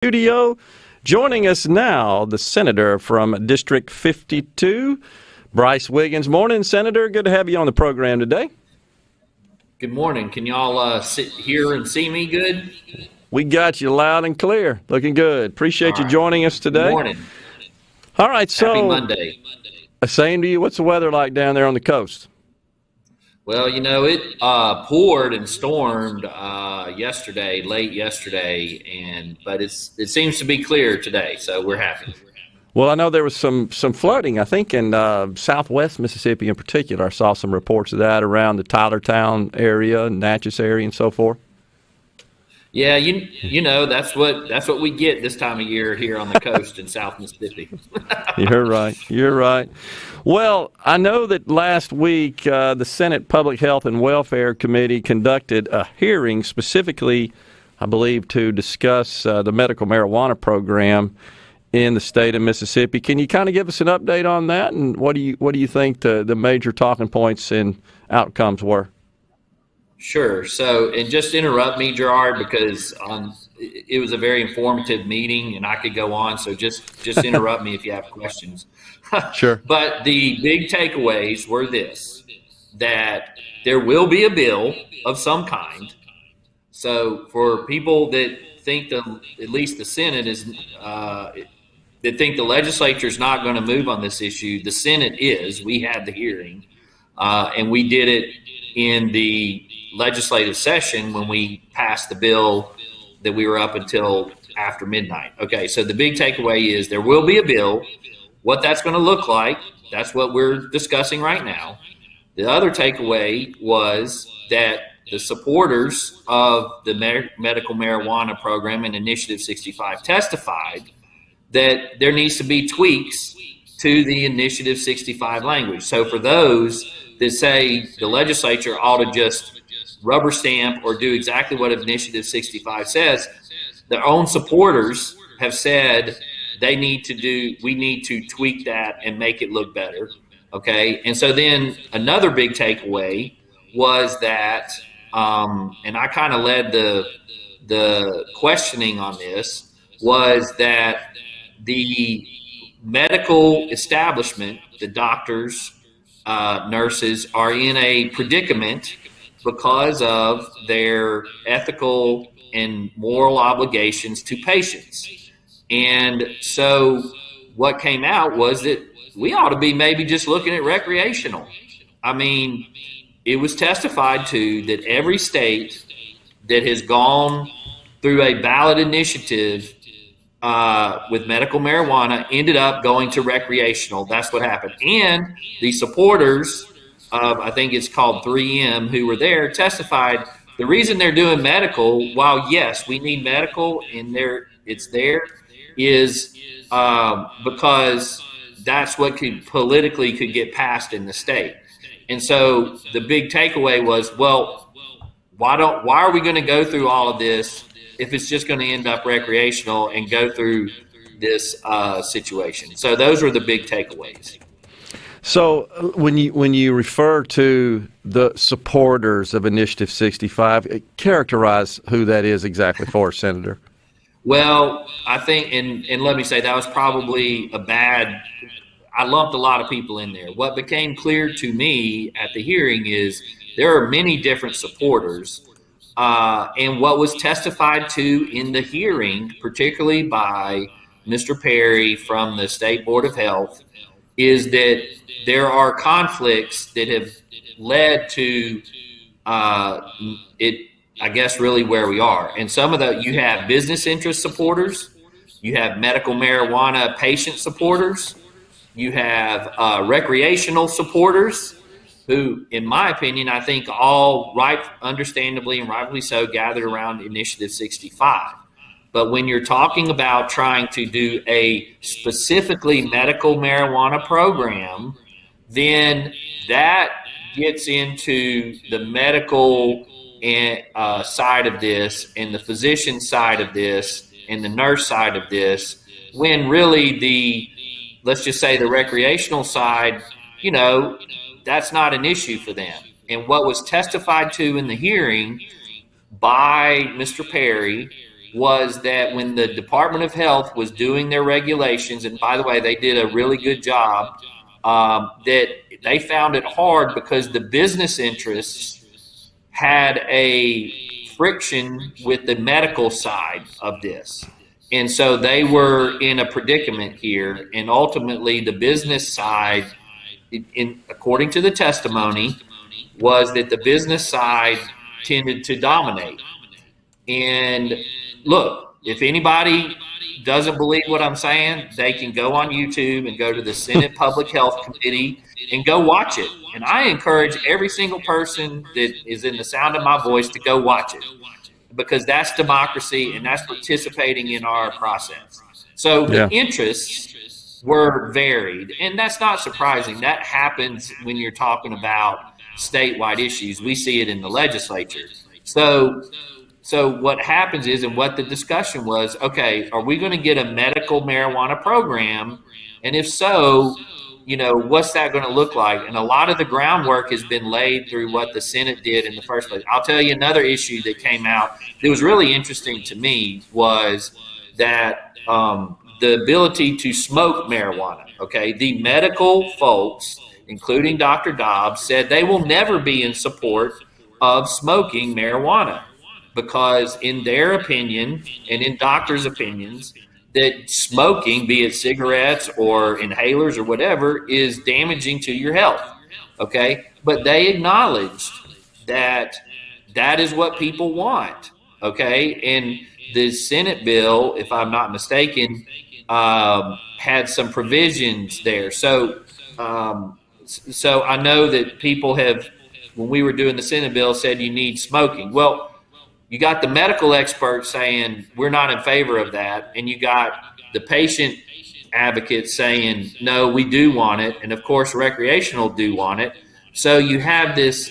Studio. Joining us now, the senator from District 52, Brice Wiggins. Morning, Senator. Good to have you on the program today. Good morning. Can y'all sit here and see me good? We got you loud and clear. Looking good. Appreciate you joining us today. Good morning. All right, so Happy Monday. Same to you. What's the weather like down there on the coast? Well, you know, it poured and stormed late yesterday, but it seems to be clear today, so we're happy. Well, I know there was some flooding, I think, in southwest Mississippi in particular. I saw some reports of that around the Tylertown area, Natchez area, and so forth. Yeah, you know that's what we get this time of year here on the coast in South Mississippi. You're right. Well, I know that last week the Senate Public Health and Welfare Committee conducted a hearing specifically, I believe, to discuss the medical marijuana program in the state of Mississippi. Can you kind of give us an update on that, and what do you think the major talking points and outcomes were? Sure. So, and just interrupt me, Gerard, because it was a very informative meeting, and I could go on. So just interrupt me if you have questions. Sure. But the big takeaways were that there will be a bill of some kind. So for people that think at least the Senate is that think the legislature is not going to move on this issue, the Senate is. We had the hearing, and we did it in the legislative session when we passed the bill that we were up until after midnight. Okay, so the big takeaway is there will be a bill. What that's going to look like, that's what we're discussing right now. The other takeaway was that the supporters of the medical marijuana program and Initiative 65 testified that there needs to be tweaks to the Initiative 65 language. So for those that say the legislature ought to just rubber stamp or do exactly what Initiative 65 says, their own supporters have said we need to tweak that and make it look better. Okay. And so then another big takeaway was that, and I kind of led the questioning on this, was that the medical establishment, the doctors, nurses, are in a predicament because of their ethical and moral obligations to patients. And so what came out was that we ought to be maybe just looking at recreational. I mean, it was testified to that every state that has gone through a ballot initiative with medical marijuana ended up going to recreational. That's what happened. And the supporters of, I think it's called 3M, who were there, testified the reason they're doing medical, while yes, we need medical and it's there, is because that's what could get passed in the state. And so the big takeaway was, well, why are we going to go through all of this if it's just going to end up recreational and go through this situation? So those were the big takeaways. So when you refer to the supporters of Initiative 65, characterize who that is exactly for, Senator. Well, I think, and let me say, that was probably I lumped a lot of people in there. What became clear to me at the hearing is there are many different supporters. And what was testified to in the hearing, particularly by Mr. Perry from the State Board of Health, is that there are conflicts that have led to it, I guess, really where we are. And some of you have business interest supporters, you have medical marijuana patient supporters, you have recreational supporters who, in my opinion, I think all understandably and rightfully so, gathered around Initiative 65. But when you're talking about trying to do a specifically medical marijuana program, then that gets into the medical side of this and the physician side of this and the nurse side of this, when really let's just say the recreational side, that's not an issue for them. And what was testified to in the hearing by Mr. Perry was that when the Department of Health was doing their regulations, and by the way, they did a really good job, that they found it hard because the business interests had a friction with the medical side of this. And so they were in a predicament here. And ultimately, the business side, according to the testimony, was that the business side tended to dominate. And look, if anybody doesn't believe what I'm saying, they can go on YouTube and go to the Senate Public Health Committee and go watch it. And I encourage every single person that is in the sound of my voice to go watch it, because that's democracy and that's participating in our process. So the interests were varied, and that's not surprising. That happens when you're talking about statewide issues. We see it in the legislature. So what happens is, and what the discussion was, okay, are we going to get a medical marijuana program? And if so, what's that going to look like? And a lot of the groundwork has been laid through what the Senate did in the first place. I'll tell you another issue that came out that was really interesting to me was that the ability to smoke marijuana. Okay, the medical folks, including Dr. Dobbs, said they will never be in support of smoking marijuana, because in their opinion and in doctors' opinions, that smoking, be it cigarettes or inhalers or whatever, is damaging to your health. Okay, but they acknowledged that that is what people want. Okay, and the Senate bill, if I'm not mistaken, had some provisions there. So I know that people have, when we were doing the Senate bill, said you need smoking. Well, you got the medical experts saying we're not in favor of that, and you got the patient advocates saying no, we do want it, and of course recreational do want it. So you have this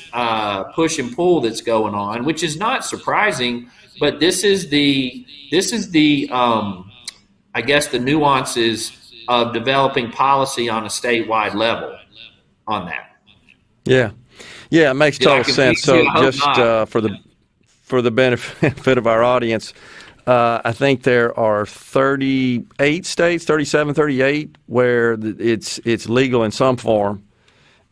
push and pull that's going on, which is not surprising, but this is the I guess the nuances of developing policy on a statewide level on that. Yeah, it makes total sense. So just for the benefit of our audience, I think there are 38 states, 37, 38, where it's legal in some form,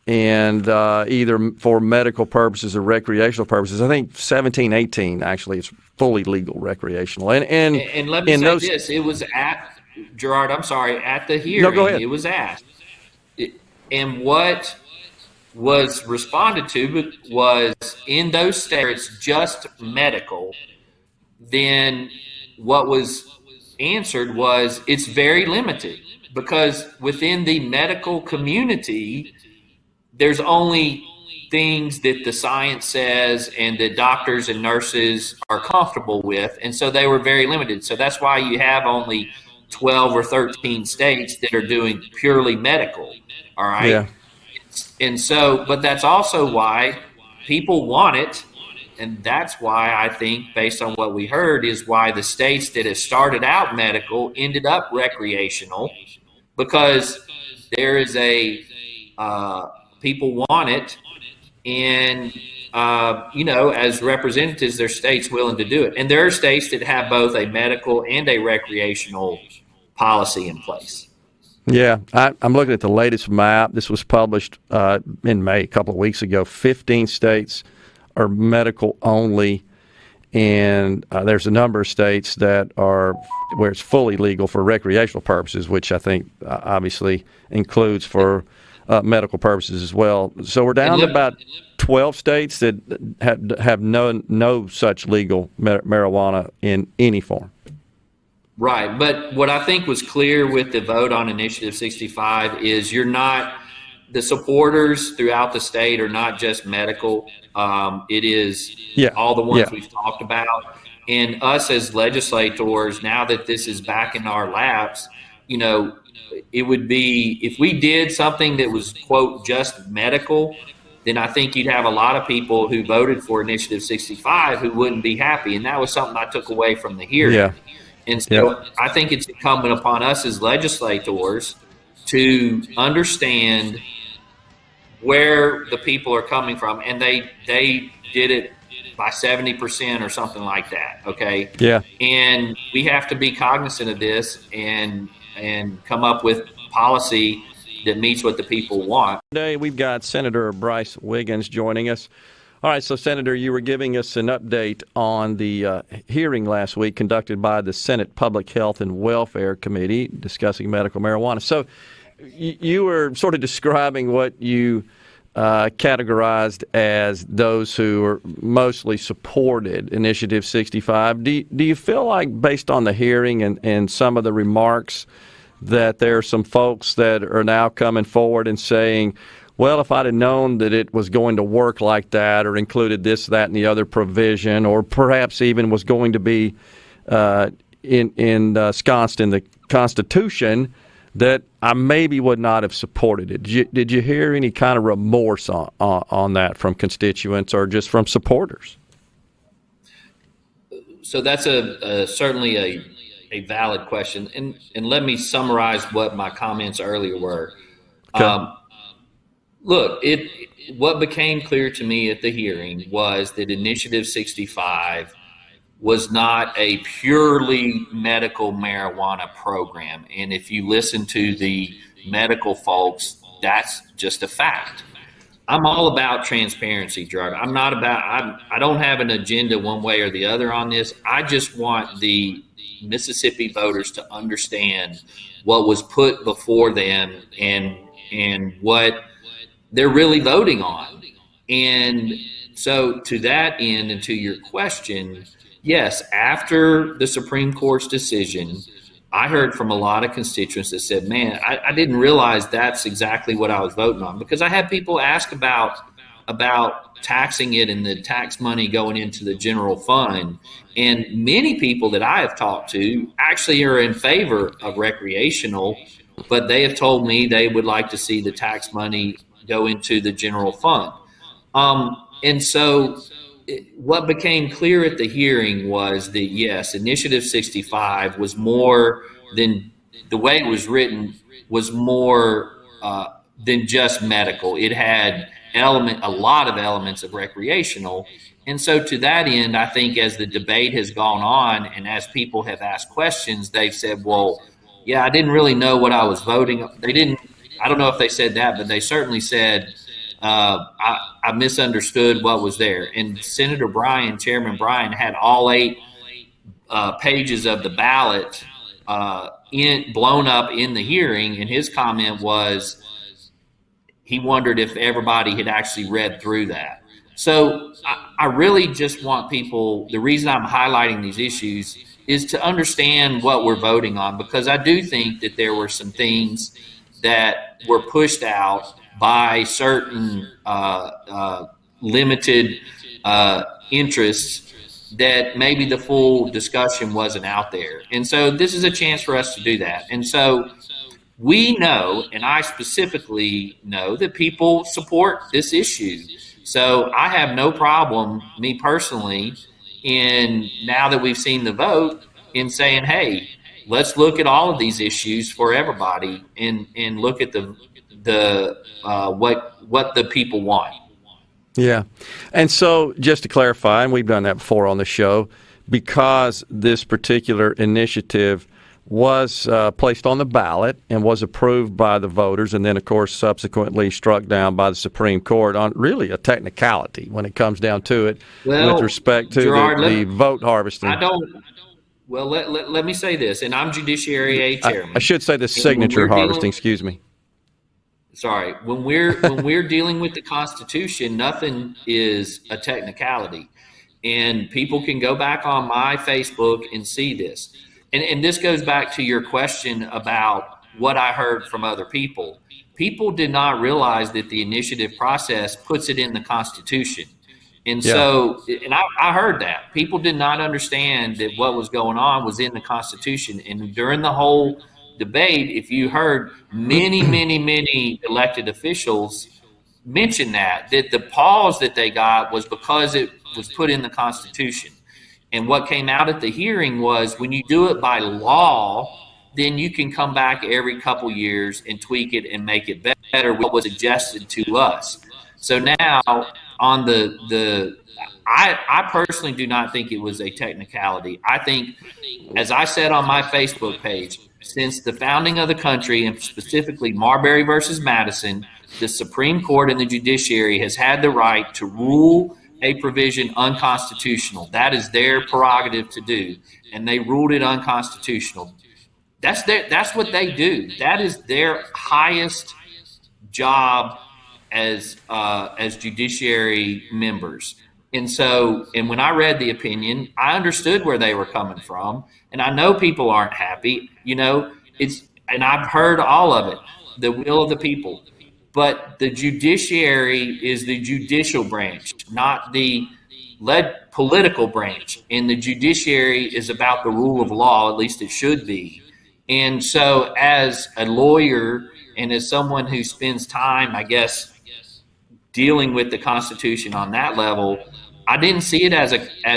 and either for medical purposes or recreational purposes. I think 17, 18 actually is fully legal recreational. And let me say this: it was at Gerard. I'm sorry, at the hearing. No, go ahead. It was asked, and what was responded to was, in those states it's just medical. Then what was answered was it's very limited, because within the medical community there's only things that the science says and that doctors and nurses are comfortable with, and so they were very limited. So that's why you have only 12 or 13 states that are doing purely medical. All right. Yeah. And so, but that's also why people want it. And that's why I think, based on what we heard, is why the states that have started out medical ended up recreational, because there is people want it. And, as representatives, there's states willing to do it. And there are states that have both a medical and a recreational policy in place. Yeah, I'm looking at the latest map. This was published in May, a couple of weeks ago. 15 states are medical only, and there's a number of states that are where it's fully legal for recreational purposes, which I think obviously includes for medical purposes as well. So we're down to about 12 states that have no such legal marijuana in any form. Right, but what I think was clear with the vote on Initiative 65 is the supporters throughout the state are not just medical. It is all the ones we've talked about. And us as legislators, now that this is back in our laps, it would be, if we did something that was, quote, just medical, then I think you'd have a lot of people who voted for Initiative 65 who wouldn't be happy. And that was something I took away from the hearing. Yeah. And so I think it's incumbent upon us as legislators to understand where the people are coming from. And they did it by 70% or something like that. Okay. Yeah. And we have to be cognizant of this and come up with policy that meets what the people want. Today we've got Senator Brice Wiggins joining us. All right, so Senator, you were giving us an update on the hearing last week conducted by the Senate Public Health and Welfare Committee discussing medical marijuana. So you were sort of describing what you categorized as those who are mostly supported Initiative 65. Do you feel like, based on the hearing and some of the remarks, that there are some folks that are now coming forward and saying, well, if I'd have known that it was going to work like that or included this, that, and the other provision, or perhaps even was going to be ensconced in the Constitution, that I maybe would not have supported it? Did you hear any kind of remorse on that from constituents or just from supporters? So that's certainly a valid question. And let me summarize what my comments earlier were. Okay. Look, what became clear to me at the hearing was that Initiative 65 was not a purely medical marijuana program. And if you listen to the medical folks, that's just a fact. I'm all about transparency, Gerard. I don't have an agenda one way or the other on this. I just want the Mississippi voters to understand what was put before them and what they're really voting on. And so to that end, and to your question, yes, after the Supreme Court's decision, I heard from a lot of constituents that said, man, I didn't realize that's exactly what I was voting on, because I had people ask about taxing it and the tax money going into the general fund. And many people that I have talked to actually are in favor of recreational, but they have told me they would like to see the tax money go into the general fund. And so what became clear at the hearing was that, yes, Initiative 65 was more than, the way it was written was more than just medical. It had a lot of elements of recreational. And so to that end, I think as the debate has gone on and as people have asked questions, they've said, well, yeah, I didn't really know what I was voting. I don't know if they said that, but they certainly said, I misunderstood what was there. And Chairman Bryan, had all 8 pages of the ballot blown up in the hearing, and his comment was he wondered if everybody had actually read through that. So I really just want people, the reason I'm highlighting these issues is to understand what we're voting on, because I do think that there were some things that were pushed out by certain limited interests that maybe the full discussion wasn't out there. And so this is a chance for us to do that. And so we know, and I specifically know, that people support this issue. So I have no problem, me personally, in now that we've seen the vote, in saying, hey, let's look at all of these issues for everybody and look at what the people want. Yeah. And so just to clarify, and we've done that before on the show, because this particular initiative was placed on the ballot and was approved by the voters and then, of course, subsequently struck down by the Supreme Court on really a technicality when it comes down to it, with respect to Gerard, the vote harvesting. Well, let me say this, and I'm Judiciary A Chairman. I should say the signature harvesting, excuse me. Sorry. When we're dealing with the Constitution, nothing is a technicality. And people can go back on my Facebook and see this. And this goes back to your question about what I heard from other people. People did not realize that the initiative process puts it in the Constitution. And so, and I heard that. People did not understand that what was going on was in the Constitution. And during the whole debate, if you heard many elected officials mention that the pause that they got was because it was put in the Constitution. And what came out at the hearing was, when you do it by law, then you can come back every couple years and tweak it and make it better, what was suggested to us. So now on I personally do not think it was a technicality. I think, as I said on my Facebook page, since the founding of the country, and specifically Marbury versus Madison, the Supreme Court and the judiciary has had the right to rule a provision unconstitutional. That is their prerogative to do, and they ruled it unconstitutional. That's what they do. That is their highest job as judiciary members. And when I read the opinion, I understood where they were coming from, and I know people aren't happy. And I've heard all of it, the will of the people. But the judiciary is the judicial branch, not the political branch. And the judiciary is about the rule of law, at least it should be. And so as a lawyer and as someone who spends time, I guess, dealing with the Constitution on that level, I didn't see it as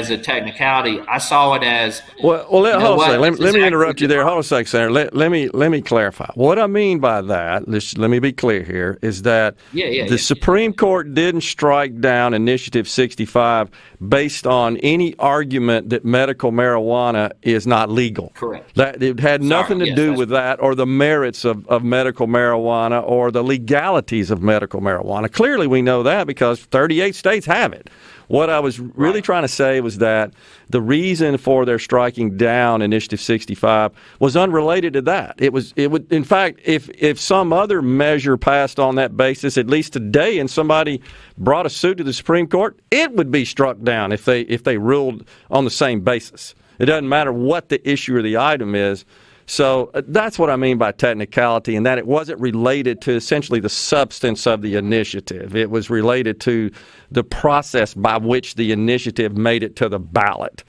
a technicality. I saw it as hold on a second. Let me interrupt you there. Hold on a second, Senator. Let me clarify. What I mean by that, let me be clear here, is that the Supreme Court didn't strike down Initiative 65 based on any argument that medical marijuana is not legal. Correct. That it had nothing to do with that or the merits of medical marijuana or the legalities of medical marijuana. Clearly, we know that because 38 states have it. What I was really trying to say was that the reason for their striking down Initiative 65 was unrelated to that. It would, in fact, if some other measure passed on that basis, at least today, and somebody brought a suit to the Supreme Court, it would be struck down if they ruled on the same basis. It doesn't matter what the issue or the item is. So that's what I mean by technicality, and that it wasn't related to essentially the substance of the initiative. It was related to the process by which the initiative made it to the ballot.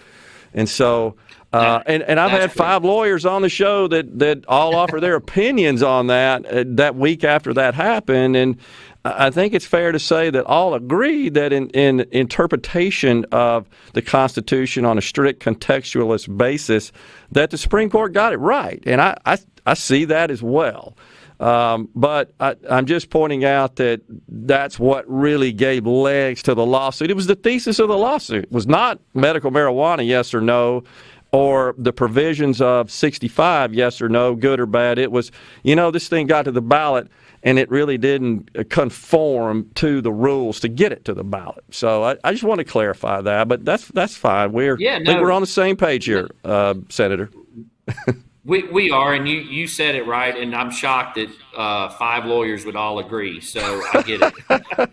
And so, and I've had 5 lawyers on the show that all offer their opinions on that week after that happened. And I think it's fair to say that all agree that in interpretation of the Constitution on a strict contextualist basis, that the Supreme Court got it right. And I see that as well. But I'm just pointing out that that's what really gave legs to the lawsuit. It was the thesis of the lawsuit. It was not medical marijuana, yes or no, or the provisions of 65, yes or no, good or bad. It was, this thing got to the ballot, and it really didn't conform to the rules to get it to the ballot. So I just want to clarify that, but that's fine. I think we're on the same page here, Senator. We are, and you said it right, and I'm shocked that 5 lawyers would all agree. So I get it.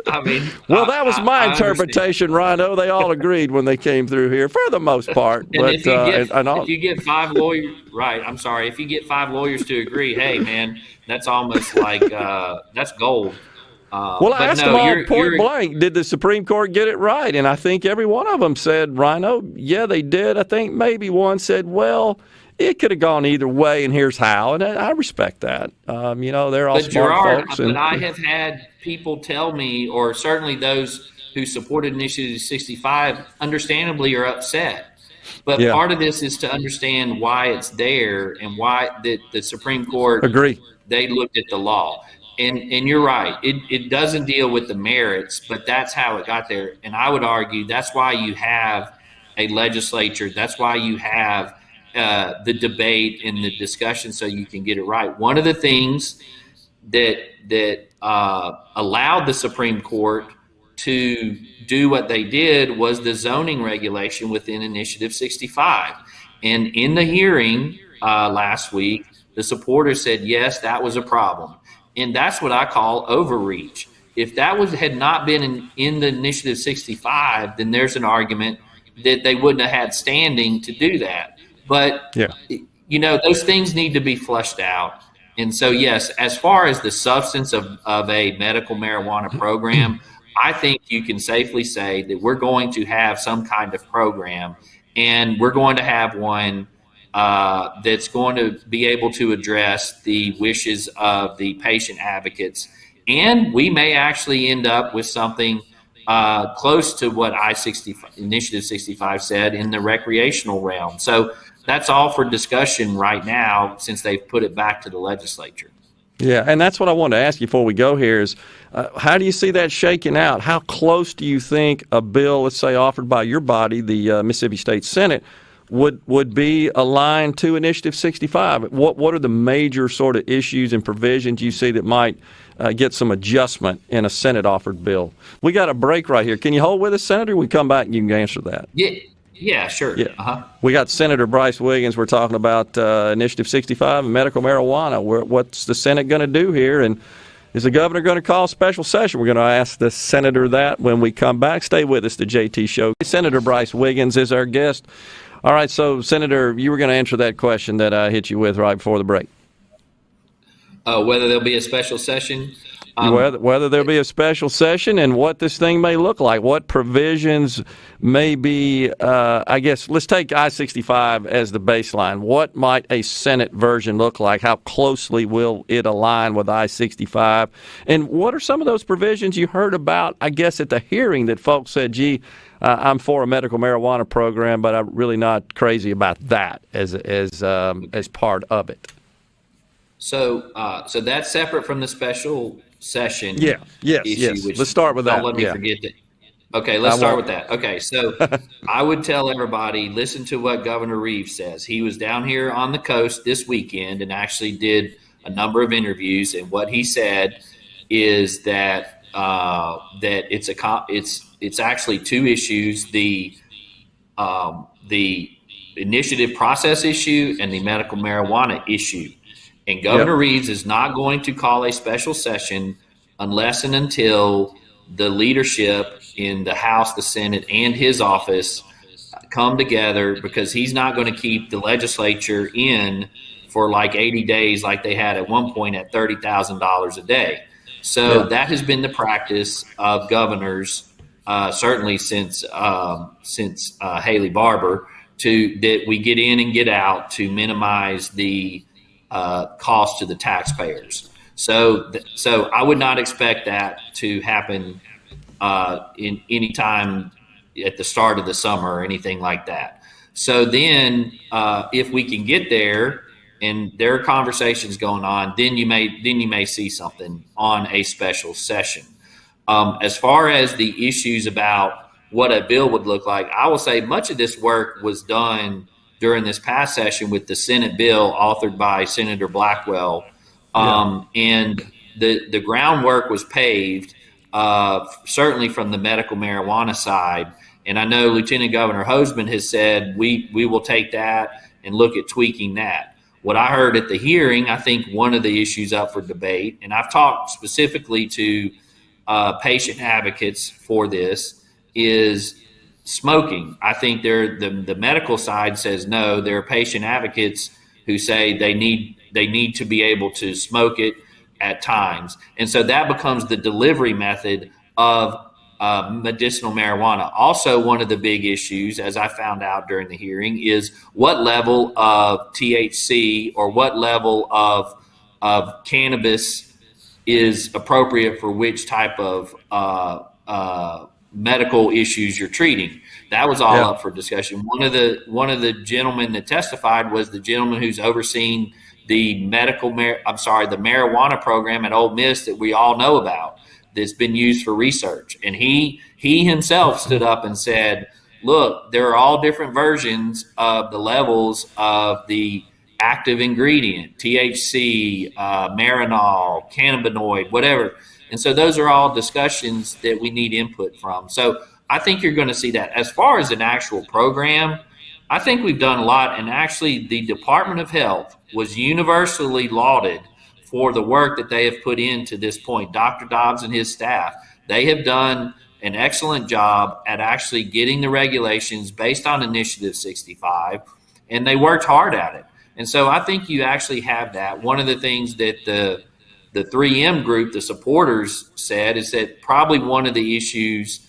I mean, that was my interpretation, Rhino. They all agreed when they came through here, for the most part. And but, if you get 5 lawyers, right? I'm sorry. If you get 5 lawyers to agree, hey, man, that's almost like that's gold. I asked them all point blank, did the Supreme Court get it right? And I think every one of them said, Rhino, yeah, they did. I think maybe one said, well, it could have gone either way, and here's how. And I respect that. They're all smart folks. But I have had people tell me, or certainly those who supported Initiative 65, understandably are upset. But part of this is to understand why it's there and why the Supreme Court they looked at the law. And you're right. It doesn't deal with the merits, but that's how it got there. And I would argue that's why you have a legislature. That's why you have the debate and the discussion, so you can get it right. One of the things that allowed the Supreme Court to do what they did was the zoning regulation within Initiative 65. And in the hearing last week, the supporters said, yes, that was a problem. And that's what I call overreach. If that had not been in the Initiative 65, then there's an argument that they wouldn't have had standing to do that. But, those things need to be flushed out. And so, yes, as far as the substance of a medical marijuana program, I think you can safely say that we're going to have some kind of program, and we're going to have one that's going to be able to address the wishes of the patient advocates. And we may actually end up with something close to what Initiative 65 said in the recreational realm. So that's all for discussion right now, since they've put it back to the legislature. Yeah, and that's what I wanted to ask you before we go here is, how do you see that shaking out? How close do you think a bill, let's say offered by your body, the Mississippi State Senate, would be aligned to Initiative 65? What are the major sort of issues and provisions you see that might get some adjustment in a Senate-offered bill? We got a break right here. Can you hold with us, Senator? We come back and you can answer that. Yeah, sure. Yeah. Uh-huh. We got Senator Brice Wiggins. We're talking about Initiative 65 and medical marijuana. What's the Senate going to do here? And is the governor going to call a special session? We're going to ask the senator that when we come back. Stay with us, the JT Show. Senator Brice Wiggins is our guest. All right, so, Senator, you were going to answer that question that I hit you with right before the break. Whether there'll be a special session? Whether there'll be a special session and what this thing may look like, what provisions may be, I guess, let's take I-65 as the baseline. What might a Senate version look like? How closely will it align with I-65? And what are some of those provisions you heard about, I guess, at the hearing that folks said, gee, I'm for a medical marijuana program, but I'm really not crazy about that as part of it? So that's separate from the special session issue. Which let's start with that. Don't let me forget that. Okay, let's start with that. Okay, so I would tell everybody, listen to what Governor Reeves says. He was down here on the coast this weekend and actually did a number of interviews. And what he said is that it's actually two issues: the initiative process issue and the medical marijuana issue. And Governor Reeves is not going to call a special session unless and until the leadership in the House, the Senate, and his office come together, because he's not going to keep the legislature in for like 80 days like they had at one point at $30,000 a day. So that has been the practice of governors, certainly since Haley Barbour, that we get in and get out to minimize the cost to the taxpayers. So I would not expect that to happen in any time at the start of the summer or anything like that. So then, if we can get there and there are conversations going on, then you may see something on a special session. As far as the issues about what a bill would look like, I will say much of this work was done during this past session with the Senate bill authored by Senator Blackwell. And the groundwork was paved, certainly from the medical marijuana side. And I know Lieutenant Governor Hoseman has said we will take that and look at tweaking that. What I heard at the hearing, I think one of the issues up for debate, and I've talked specifically to patient advocates for this, is smoking. I think the medical side says no. There are patient advocates who say they need to be able to smoke it at times. And so that becomes the delivery method of medicinal marijuana. Also, one of the big issues, as I found out during the hearing, is what level of THC or what level of cannabis is appropriate for which type of medical issues you're treating. That was all up for discussion. One of the gentlemen that testified was the gentleman who's overseeing the marijuana program at Ole Miss that we all know about, that's been used for research. And he himself stood up and said, look, there are all different versions of the levels of the active ingredient, THC, marinol, cannabinoid, whatever. And so those are all discussions that we need input from. So I think you're going to see that. As far as an actual program, I think we've done a lot. And actually, the Department of Health was universally lauded for the work that they have put into this point. Dr. Dobbs and his staff, they have done an excellent job at actually getting the regulations based on Initiative 65, and they worked hard at it. And so I think you actually have that. One of the things that the 3M group, the supporters, said is that probably one of the issues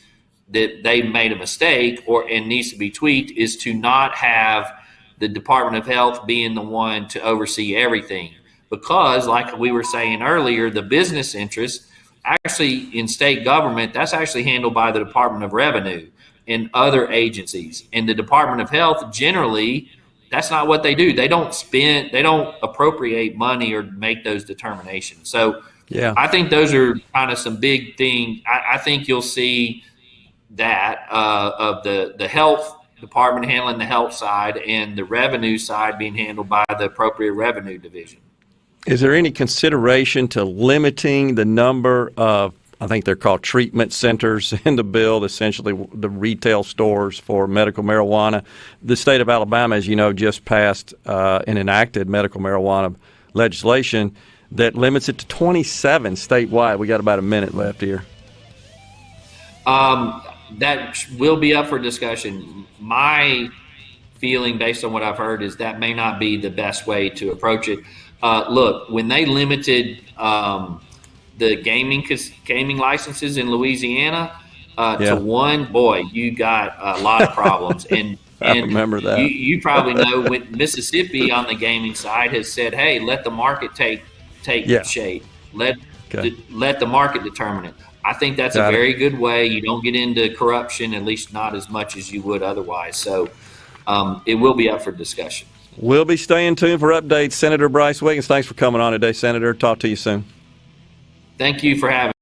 that they made a mistake and needs to be tweaked is to not have the Department of Health being the one to oversee everything. Because, like we were saying earlier, the business interests actually in state government, that's actually handled by the Department of Revenue and other agencies. And the Department of Health generally that's not what they do. They don't appropriate money or make those determinations. So yeah, I think those are kind of some big things. I think you'll see that of the health department handling the health side and the revenue side being handled by the appropriate revenue division. Is there any consideration to limiting the number of, I think they're called treatment centers in the bill, essentially the retail stores for medical marijuana? The state of Alabama, as you know, just passed and enacted medical marijuana legislation that limits it to 27 statewide. We got about a minute left here. That will be up for discussion. My feeling, based on what I've heard, is that may not be the best way to approach it. Look, when they limited the gaming licenses in Louisiana to one, boy, you got a lot of problems. And I remember that. You probably know when Mississippi on the gaming side has said, "Hey, let the market take shape. Let the market determine it." I think that's a very good way. You don't get into corruption, at least not as much as you would otherwise. So it will be up for discussion. We'll be staying tuned for updates. Senator Brice Wiggins, thanks for coming on today, Senator. Talk to you soon. Thank you for having me.